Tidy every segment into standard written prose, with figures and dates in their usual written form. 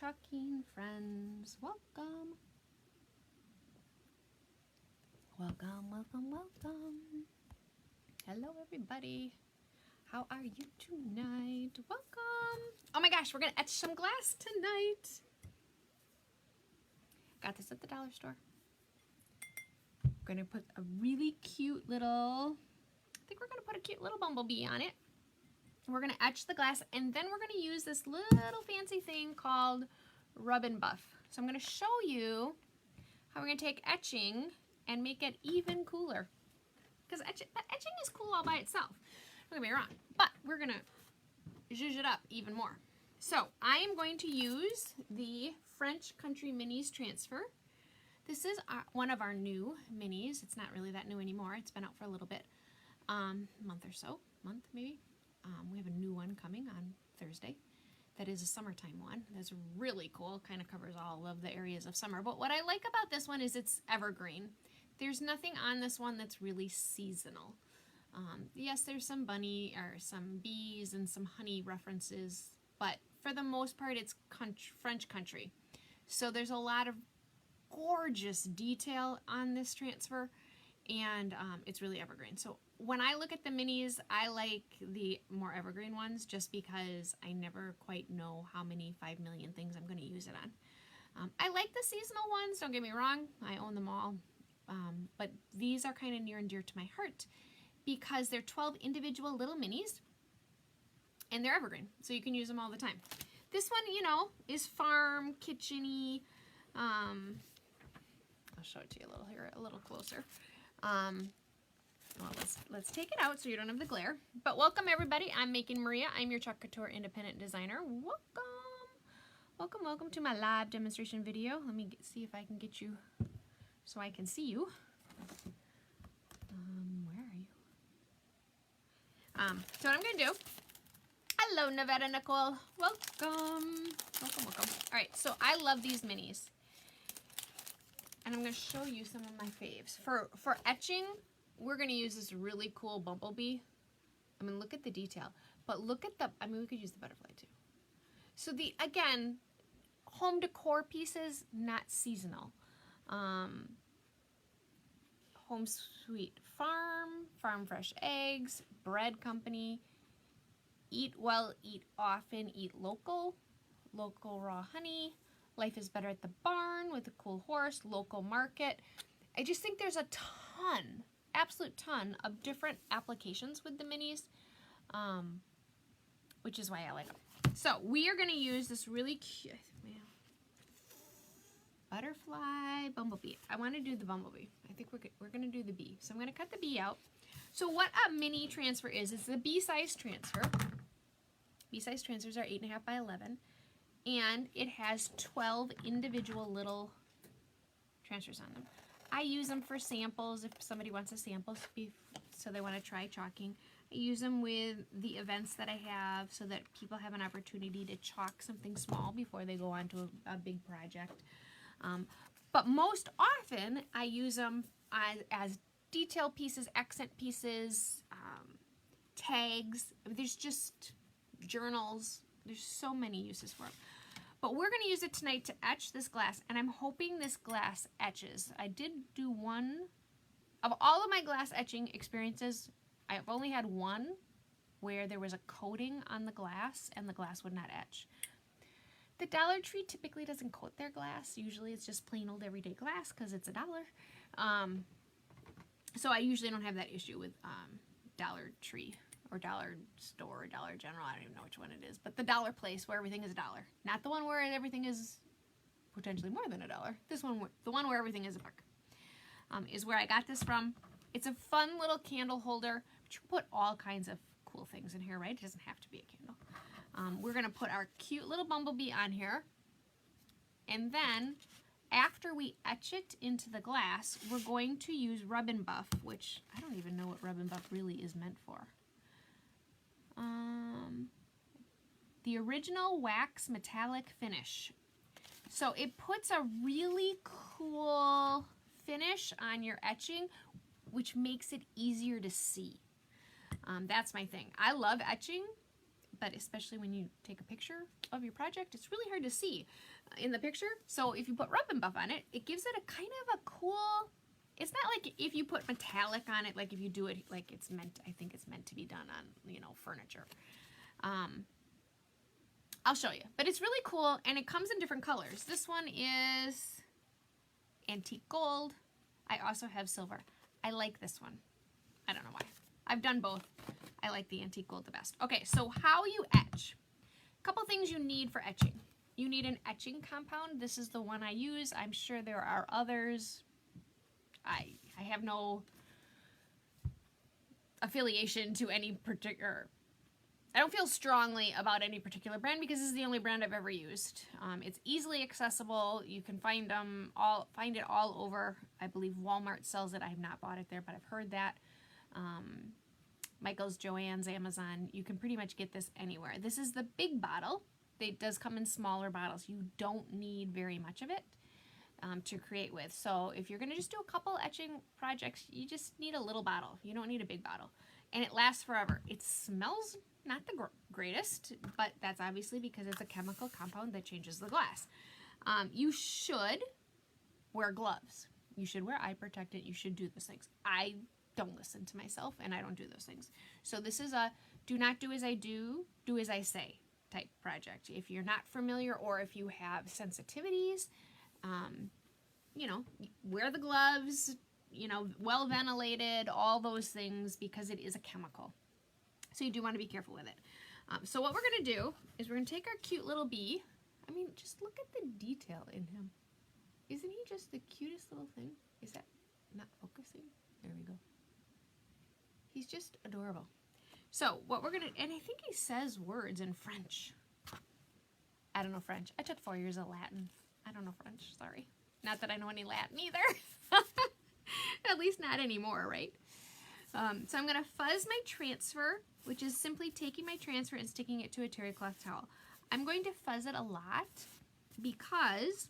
chalking friends. Welcome. Welcome, welcome, welcome. Hello, everybody. How are you tonight? Welcome. Oh my gosh, we're going to etch some glass tonight. Got this at the dollar store. We're going to put a really cute little, I think we're going to put a cute little bumblebee on it. We're going to etch the glass, and then we're going to use this little fancy thing called Rub and Buff. So I'm going to show you how we're going to take etching and make it even cooler. Because etching is cool all by itself. Don't get me wrong. But we're going to zhuzh it up even more. So I am going to use the French Country Minis Transfer. This is one of our new minis. It's not really that new anymore. It's been out for a little bit. Month or so. Month maybe. We have a new one coming on Thursday. That is a summertime one. That's really cool. Kind of covers all of the areas of summer. But what I like about this one is it's evergreen. There's nothing on this one that's really seasonal. Yes, there's some bunny or some bees and some honey references, but for the most part, it's French country. So there's a lot of gorgeous detail on this transfer, and it's really evergreen. So when I look at the minis, I like the more evergreen ones just because I never quite know how many 5 million things I'm going to use it on. I like the seasonal ones, don't get me wrong. I own them all. But these are kind of near and dear to my heart because they're 12 individual little minis and they're evergreen, so you can use them all the time. This one, you know, is farm, kitchen-y. I'll show it to you a little here, a little closer. Well, let's take it out so you don't have the glare. But welcome everybody. I'm Making Maria. I'm your Chalk Couture independent designer. Welcome to my live demonstration video. Let me see if I can get you so I can see you. Where are you? So what I'm gonna do. Hello, Nevada Nicole. Welcome. All right, so I love these minis. And I'm going to show you some of my faves. For etching, we're going to use this really cool bumblebee. I mean, look at the detail. But look at the, I mean, we could use the butterfly too. So again, home decor pieces, not seasonal. Home Sweet Farm, Farm Fresh Eggs, Bread Company, Eat Well, Eat Often, Eat Local, Local Raw Honey, Life is Better at the Barn with a Cool Horse, Local Market. I just think there's a ton, absolute ton of different applications with the minis, which is why I like them. So we are going to use this really cute butterfly bumblebee. I want to do the bumblebee. I think we're going to do the bee. So I'm going to cut the bee out. So what a mini transfer is the bee size transfer. Bee size transfers are 8.5 by 11. And it has 12 individual little transfers on them. I use them for samples if somebody wants a sample, so they want to try chalking. I use them with the events that I have so that people have an opportunity to chalk something small before they go on to a big project. But most often I use them as detail pieces, accent pieces, tags. There's just journals. There's so many uses for them. But we're going to use it tonight to etch this glass, and I'm hoping this glass etches. I did do one. Of all of my glass etching experiences, I've only had one where there was a coating on the glass and the glass would not etch. The Dollar Tree typically doesn't coat their glass. Usually it's just plain old everyday glass because it's $1. So I usually don't have that issue with Dollar Tree or Dollar Store or Dollar General. I don't even know which one it is. But the dollar place where everything is $1. Not the one where everything is potentially more than $1. This one, the one where everything is $1, is where I got this from. It's a fun little candle holder. But you can put all kinds of cool things in here, right? It doesn't have to be a candle. We're going to put our cute little bumblebee on here. And then after we etch it into the glass, we're going to use Rub and Buff, which I don't even know what Rub and Buff really is meant for. The original wax metallic finish. So it puts a really cool finish on your etching, which makes it easier to see. That's my thing. I love etching but especially when you take a picture of your project, it's really hard to see in the picture. So if you put Rub and Buff on it, it gives it a kind of a cool, it's not like if you put metallic on it, like if you do it like it's meant, I think it's meant to be done on, you know, furniture. I'll show you, but it's really cool, and it comes in different colors. This one is antique gold. I also have silver. I like this one. I don't know why. I've done both. I like the antique gold the best. Okay, so how you etch. A couple things you need for etching. You need an etching compound. This is the one I use. I'm sure there are others. I have no affiliation to any particular, I don't feel strongly about any particular brand because this is the only brand I've ever used. It's easily accessible. You can find it all over. I believe Walmart sells it. I have not bought it there, but I've heard that. Michael's, Joann's, Amazon. You can pretty much get this anywhere. This is the big bottle. It does come in smaller bottles. You don't need very much of it to create with. So if you're going to just do a couple etching projects, you just need a little bottle. You don't need a big bottle. And it lasts forever. It smells not the greatest, but that's obviously because it's a chemical compound that changes the glass. You should wear gloves. You should wear eye protectant. You should do those things. I don't listen to myself, and I don't do those things. So this is a do not do as I do, do as I say type project. If you're not familiar or if you have sensitivities, you know, wear the gloves, you know, well ventilated, all those things, because it is a chemical. So you do want to be careful with it. So what we're going to do is we're going to take our cute little bee. I mean, just look at the detail in him. Isn't he just the cutest little thing? Is that not focusing? There we go. He's just adorable. So what we're going to, and I think he says words in French. I don't know French. I took 4 years of Latin. I don't know French, sorry. Not that I know any Latin either. At least not anymore, right? So I'm going to fuzz my transfer, which is simply taking my transfer and sticking it to a terry cloth towel. I'm going to fuzz it a lot because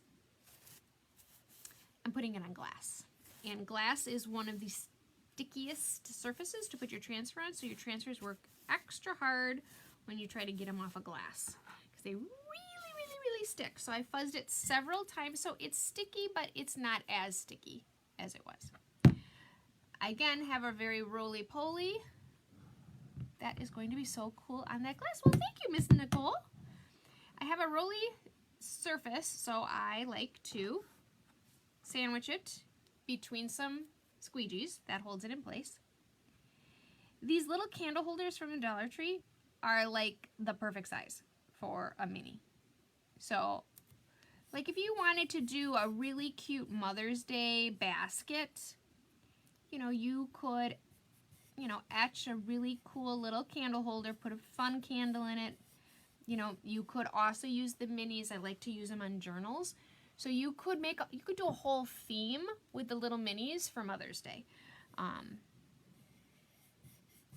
I'm putting it on glass. And glass is one of the stickiest surfaces to put your transfer on, so your transfers work extra hard when you try to get them off of glass because they really stick. So I fuzzed it several times, so it's sticky, but it's not as sticky as it was. I again have a very roly-poly. That is going to be so cool on that glass. Well, thank you, Miss Nicole. I have a roly surface, so I like to sandwich it between some squeegees. That holds it in place. These little candle holders from the Dollar Tree are like the perfect size for a mini. So, like if you wanted to do a really cute Mother's Day basket, you know, you could, you know, etch a really cool little candle holder, put a fun candle in it. You know, you could also use the minis. I like to use them on journals. So you could do a whole theme with the little minis for Mother's Day.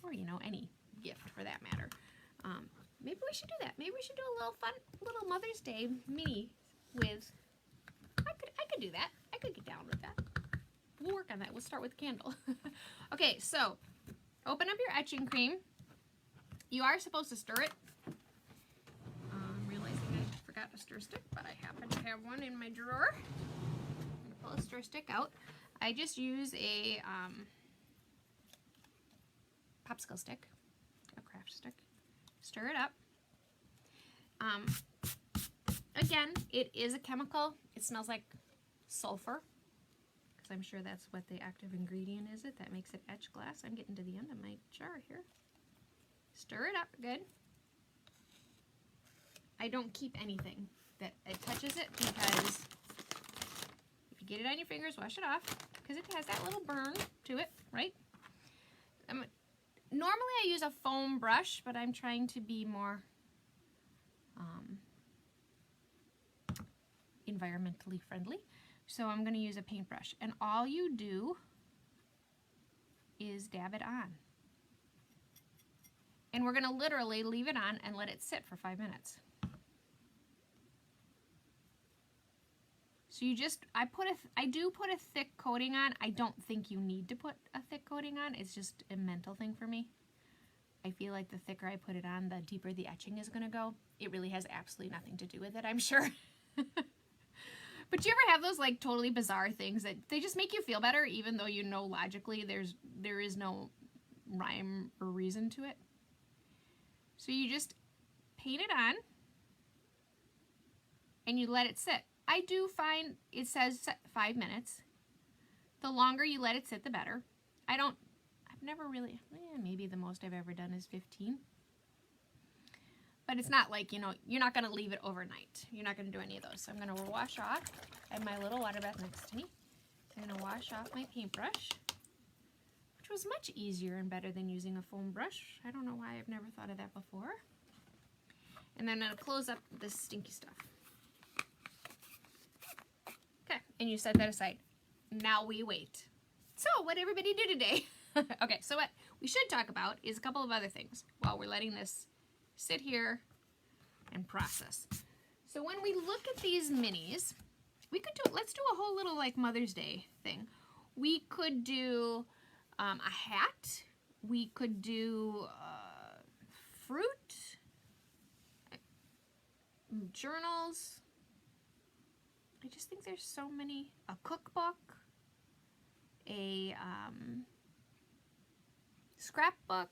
Or, you know, any gift for that matter. Maybe we should do that. Maybe we should do a little fun little Mother's Day mini with, I could do that. I could get down with that. We'll work on that. We'll start with a candle. Okay, so open up your etching cream. You are supposed to stir it. I'm realizing I forgot a stir stick, but I happen to have one in my drawer. I'm going to pull a stir stick out. I just use a popsicle stick, a craft stick. Stir it up. Again, it is a chemical. It smells like sulfur, because I'm sure that's what the active ingredient is that makes it etch glass. I'm getting to the end of my jar here. Stir it up good. I don't keep anything that it touches it, because if you get it on your fingers, wash it off, because it has that little burn to it, right? Normally I use a foam brush, but I'm trying to be more environmentally friendly. So I'm going to use a paintbrush. And all you do is dab it on. And we're going to literally leave it on and let it sit for 5 minutes. So you just, I do put a thick coating on. I don't think you need to put a thick coating on. It's just a mental thing for me. I feel like the thicker I put it on, the deeper the etching is going to go. It really has absolutely nothing to do with it, I'm sure. But do you ever have those like totally bizarre things that they just make you feel better even though you know logically there is no rhyme or reason to it? So you just paint it on and you let it sit. I do find it says 5 minutes. The longer you let it sit, the better. I've never really, maybe the most I've ever done is 15. But it's not like, you know, you're not going to leave it overnight. You're not going to do any of those. So I'm going to wash off. I have my little water bath next to me. I'm going to wash off my paintbrush, which was much easier and better than using a foam brush. I don't know why I've never thought of that before. And then I'm going to close up this stinky stuff. Okay, and you set that aside. Now we wait. So what did everybody do today? Okay, so what we should talk about is a couple of other things while we're letting this sit here and process. So when we look at these minis, we could do, let's do a whole little like Mother's Day thing. We could do a hat. We could do fruit, journals. I just think there's so many, a cookbook, a scrapbook.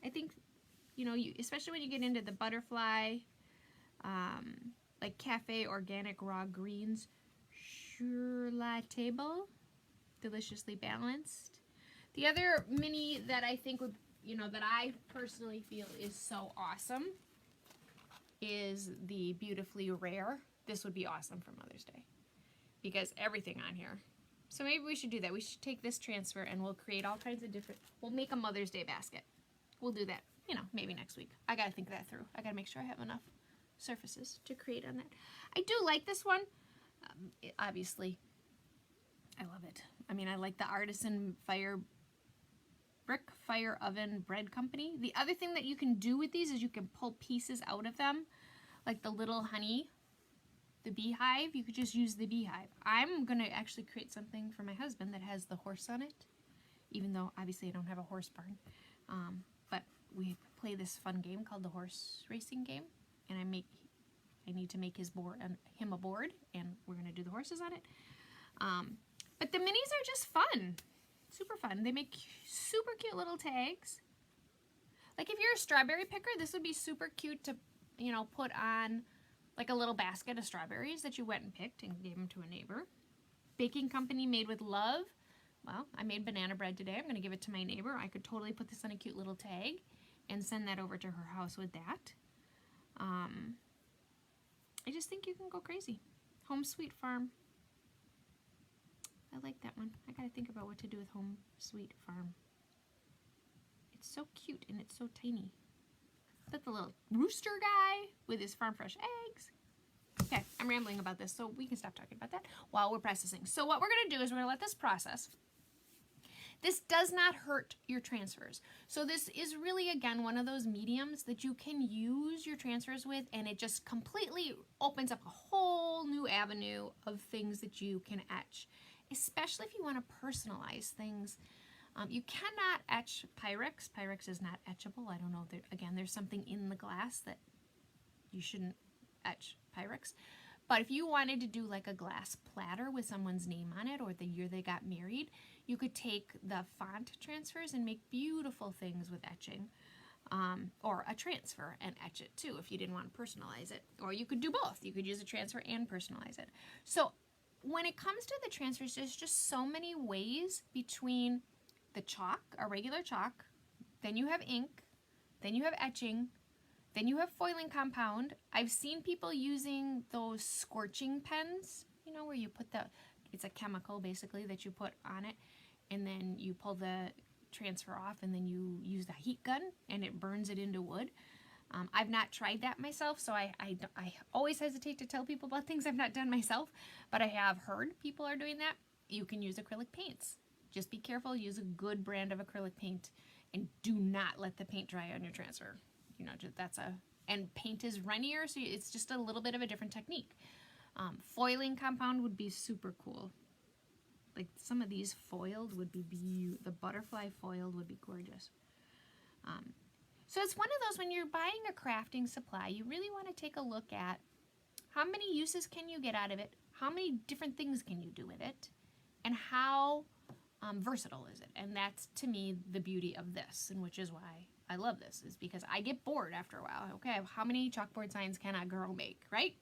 I think, you know, especially when you get into the butterfly, like cafe organic raw greens, sur la table, deliciously balanced. The other mini that I think would, you know, that I personally feel is so awesome is the Beautifully Rare. This would be awesome for Mother's Day because everything on here. So maybe we should do that. We should take this transfer and we'll create all kinds of different, we'll make a Mother's Day basket. We'll do that, you know, maybe next week. I gotta think that through. I gotta make sure I have enough surfaces to create on that. I do like this one. Obviously, I love it. I mean, I like the Artisan Brick Fire Oven Bread Company. The other thing that you can do with these is you can pull pieces out of them, like the little honey, the beehive. You could just use the beehive. I'm gonna actually create something for my husband that has the horse on it, even though obviously I don't have a horse barn. But we play this fun game called the horse racing game, and I need to make him a board, and we're gonna do the horses on it. But the minis are just fun, super fun. They make super cute little tags. Like if you're a strawberry picker, this would be super cute to, you know, put on like a little basket of strawberries that you went and picked and gave them to a neighbor. Baking company made with love. Well, I made banana bread today. I'm going to give it to my neighbor. I could totally put this on a cute little tag and send that over to her house with that. I just think you can go crazy. Home Sweet Farm. I like that one. I got to think about what to do with Home Sweet Farm. It's so cute and it's so tiny. That's the little rooster guy with his farm fresh eggs. Okay, I'm rambling about this, so we can stop talking about that while we're processing. So what we're going to do is we're going to let this process. This does not hurt your transfers. So this is really, again, one of those mediums that you can use your transfers with, and it just completely opens up a whole new avenue of things that you can etch, especially if you want to personalize things. You cannot etch Pyrex. Pyrex is not etchable. I don't know. Again, there's something in the glass that you shouldn't etch Pyrex. But if you wanted to do like a glass platter with someone's name on it or the year they got married, you could take the font transfers and make beautiful things with etching. Or a transfer and etch it too if you didn't want to personalize it. Or you could do both. You could use a transfer and personalize it. So when it comes to the transfers, there's just so many ways between the chalk, a regular chalk, then you have ink, then you have etching, then you have foiling compound. I've seen people using those scorching pens, you know, where you put it's a chemical basically that you put on it, and then you pull the transfer off, and then you use the heat gun, and it burns it into wood. I've not tried that myself, so I always hesitate to tell people about things I've not done myself, but I have heard people are doing that. You can use acrylic paints. Just be careful, use a good brand of acrylic paint, and do not let the paint dry on your transfer. You know, and paint is runnier, so it's just a little bit of a different technique. Foiling compound would be super cool. Like some of these foiled would be the butterfly foiled would be gorgeous. So it's one of those, when you're buying a crafting supply, you really want to take a look at how many uses can you get out of it, how many different things can you do with it, and how versatile is it. And that's, to me, the beauty of this, and which is why I love this, is because I get bored after a while. Okay, how many chalkboard signs can a girl make, right?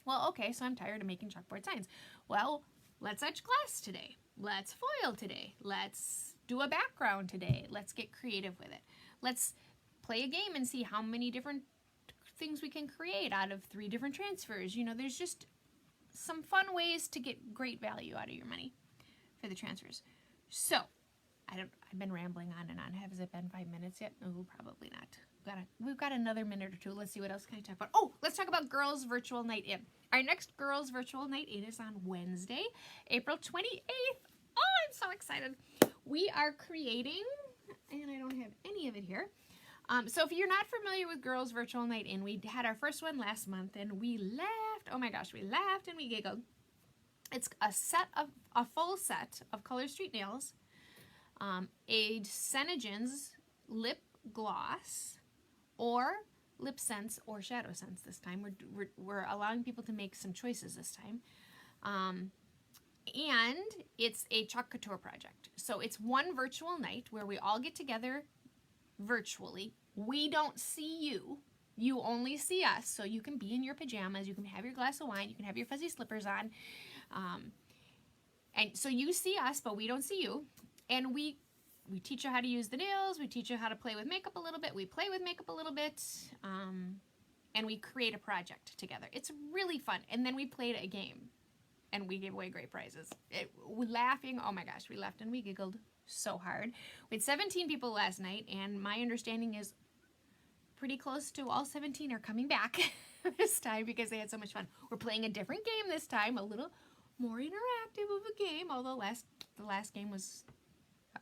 Well, okay, so I'm tired of making chalkboard signs. Well, let's etch glass today. Let's foil today. Let's do a background today. Let's get creative with it. Let's play a game and see how many different things we can create out of 3 different transfers. You know, there's just some fun ways to get great value out of your money for the transfers. So, I've been rambling on and on. Has it been 5 minutes yet? No, probably not. We've got another minute or two. Let's see, what else can I talk about? Oh, let's talk about Girls Virtual Night In. Our next Girls Virtual Night In is on Wednesday, April 28th. Oh, I'm so excited. We are creating, and I don't have any of it here. So if you're not familiar with Girls Virtual Night In, we had our first one last month, and we laughed. Oh my gosh, we laughed and we giggled. It's a full set of Color Street nails, a Senegen's lip gloss, or lip sense or shadow sense this time. We're allowing people to make some choices this time. And it's a Chalk Couture project. So it's one virtual night where we all get together virtually. We don't see you. You only see us. So you can be in your pajamas. You can have your glass of wine. You can have your fuzzy slippers on. And so you see us, but we don't see you. And we teach you how to use the nails. We teach you how to play with makeup a little bit. We play with makeup a little bit. And we create a project together. It's really fun. And then we played a game. And we gave away great prizes. We're laughing. Oh my gosh, we laughed and we giggled so hard. We had 17 people last night, and my understanding is pretty close to all 17 are coming back this time because they had so much fun. We're playing a different game this time, a little more interactive of a game, although the last game was,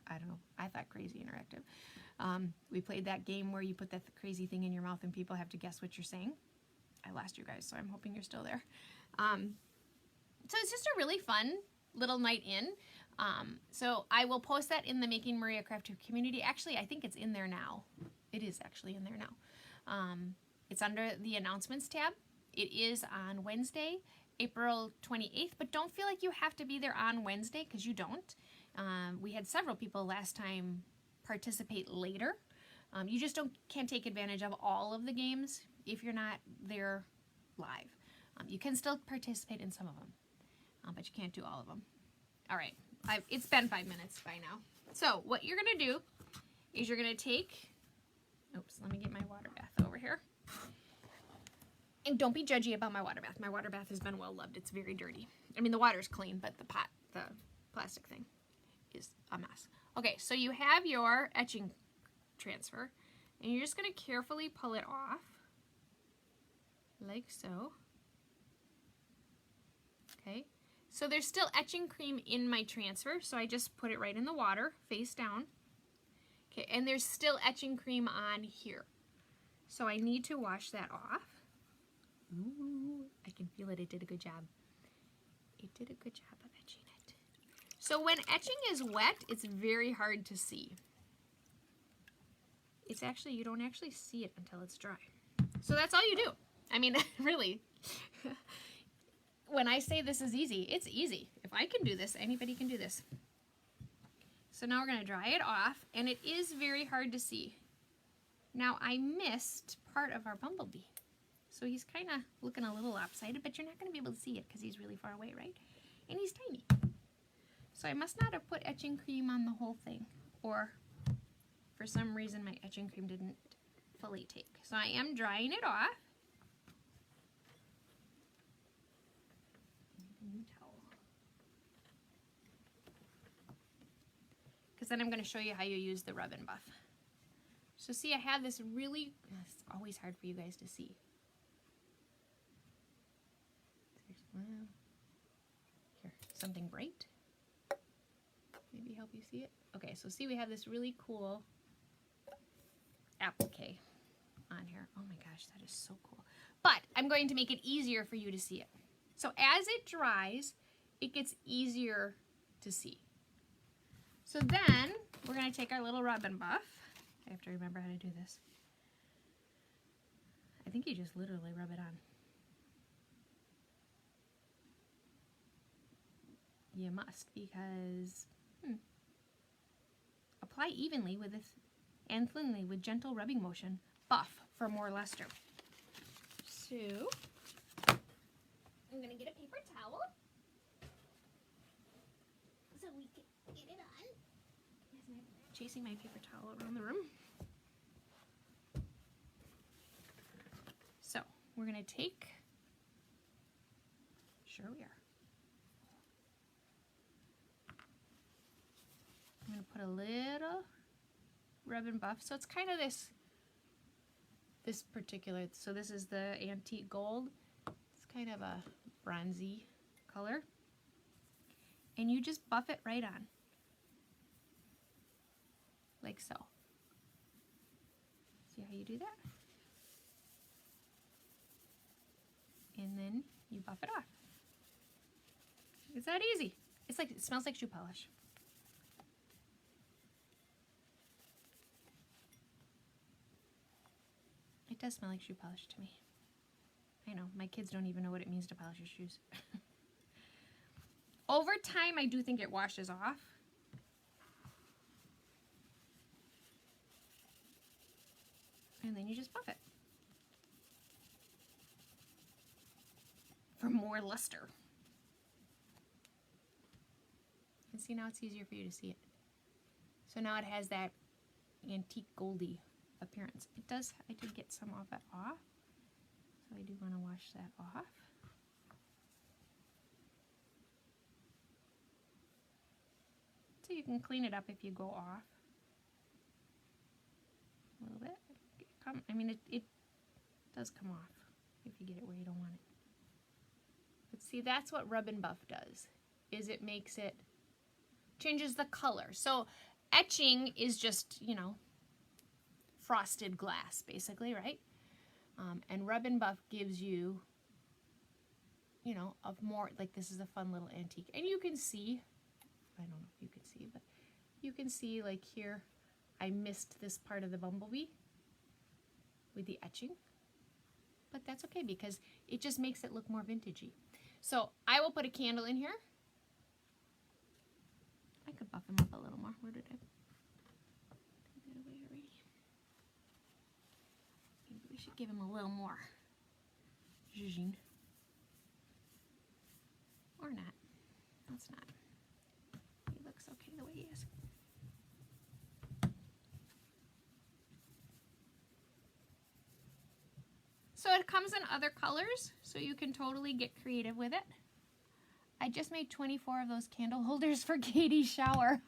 I don't know, I thought crazy interactive. We played that game where you put that crazy thing in your mouth and people have to guess what you're saying. I lost you guys, so I'm hoping you're still there. So it's just a really fun little night in. So I will post that in the Making Maria Craft community. Actually, I think it's in there now. It is actually in there now. It's under the announcements tab. It is on Wednesday, April 28th, but don't feel like you have to be there on Wednesday, because you don't. We had several people last time participate later. You just can't take advantage of all of the games if you're not there live. You can still participate in some of them, but you can't do all of them. All right, it's been 5 minutes by now. So what you're gonna do is you're gonna take, oops, let me get my water bath over here. And don't be judgy about my water bath. My water bath has been well loved. It's very dirty. I mean, the water's clean, but the plastic thing is a mess. Okay, so you have your etching transfer, and you're just gonna carefully pull it off, like so. Okay, so there's still etching cream in my transfer, so I just put it right in the water, face down. Okay, and there's still etching cream on here. So I need to wash that off. Ooh, I can feel it. It did a good job. It did a good job of etching it. So when etching is wet, it's very hard to see. It's actually, you don't actually see it until it's dry. So that's all you do. I mean, really. When I say this is easy, it's easy. If I can do this, anybody can do this. So now we're going to dry it off, and it is very hard to see. Now I missed part of our bumblebee. So he's kind of looking a little lopsided, but you're not going to be able to see it because he's really far away, right? And he's tiny. So I must not have put etching cream on the whole thing, or for some reason my etching cream didn't fully take. So I am drying it off. Because then I'm going to show you how you use the rub and buff. So see, I have this really, it's always hard for you guys to see. Here, something bright. Maybe help you see it. Okay, so see, we have this really cool applique on here. Oh my gosh, that is so cool. But I'm going to make it easier for you to see it. So as it dries, it gets easier to see. So then we're going to take our little rub and buff. I have to remember how to do this. I think you just literally rub it on. You must, because apply evenly with this and thinly with gentle rubbing motion. Buff for more luster. So I'm gonna get a paper towel so we can get it on. I'm chasing my paper towel around the room. So we're gonna take, sure we are. I'm gonna put a little rub and buff. So it's kind of this particular, so this is the antique gold. It's kind of a bronzy color. And you just buff it right on. Like so. See how you do that? And then you buff it off. It's that easy. It's like, it smells like shoe polish. It does smell like shoe polish to me. I know, my kids don't even know what it means to polish your shoes. Over time, I do think it washes off. And then you just buff it. For more luster. And see, now it's easier for you to see it. So now it has that antique goldy appearance. It does, I did get some of it off, so I do want to wash that off. So you can clean it up if you go off a little bit. I mean, it does come off if you get it where you don't want it. But see, that's what rub and buff does, is it makes it, changes the color. So etching is just, you know, frosted glass, basically, right? And rub and buff gives you, you know, of more, like this is a fun little antique. And you can see, I don't know if you can see, but you can see like here, I missed this part of the bumblebee with the etching. But that's okay because it just makes it look more vintagey. So I will put a candle in here. I could buff him up a little more. Where did I? Maybe we should give him a little more zhuzh. Or not. Let's not. He looks okay the way he is. So it comes in other colors, so you can totally get creative with it. I just made 24 of those candle holders for Katie's shower.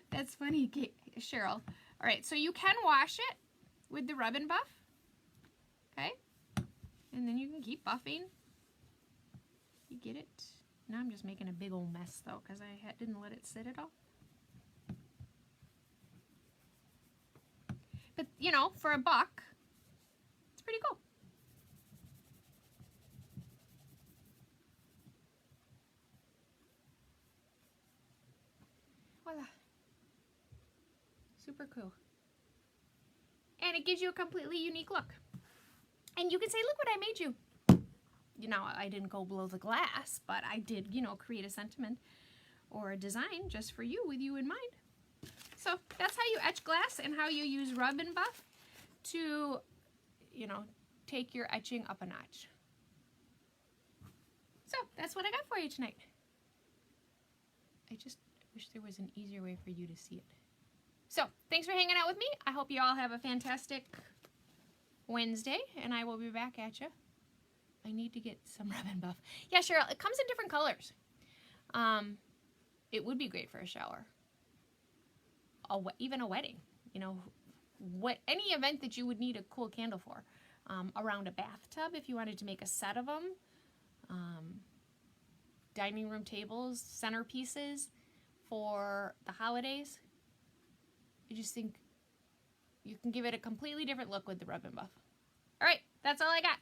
That's funny, Cheryl. All right, so you can wash it with the rub and buff, okay? And then you can keep buffing. You get it? Now I'm just making a big old mess though, because I didn't let it sit at all. But you know, for $1, it's pretty cool. Voila. Super cool. And it gives you a completely unique look. And you can say, look what I made you. You know, I didn't go below the glass, but I did, you know, create a sentiment or a design just for you, with you in mind. So that's how you etch glass and how you use rub and buff to, you know, take your etching up a notch. So that's what I got for you tonight. I just wish there was an easier way for you to see it. So thanks for hanging out with me. I hope you all have a fantastic Wednesday, and I will be back at you. I need to get some rub and buff. Yeah, Cheryl, it comes in different colors. It would be great for a shower. Even a wedding. You know, any event that you would need a cool candle for. Around a bathtub, if you wanted to make a set of them. Dining room tables, centerpieces for the holidays. I just think you can give it a completely different look with the rub and buff. All right, that's all I got.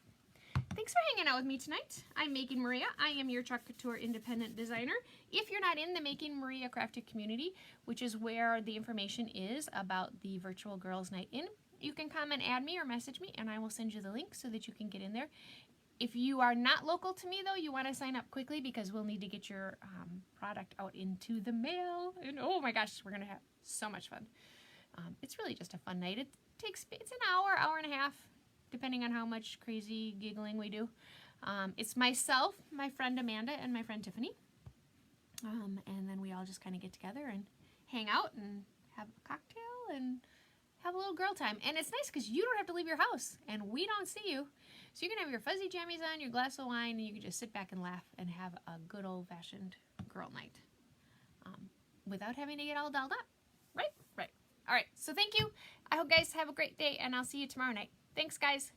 Thanks for hanging out with me tonight. I'm Making Maria. I am your Chalk Couture independent designer. If you're not in the Making Maria Crafted community, which is where the information is about the virtual Girls Night In, you can come and add me or message me, and I will send you the link so that you can get in there. If you are not local to me, though, you want to sign up quickly because we'll need to get your product out into the mail. And oh my gosh, we're going to have so much fun. It's really just a fun night. It's an hour and a half, depending on how much crazy giggling we do. It's myself, my friend Amanda, and my friend Tiffany. And then we all just kind of get together and hang out and have a cocktail and have a little girl time. And it's nice because you don't have to leave your house and we don't see you. So you can have your fuzzy jammies on, your glass of wine, and you can just sit back and laugh and have a good old-fashioned girl night without having to get all dolled up. Right? Right. All right. So thank you. I hope you guys have a great day, and I'll see you tomorrow night. Thanks, guys.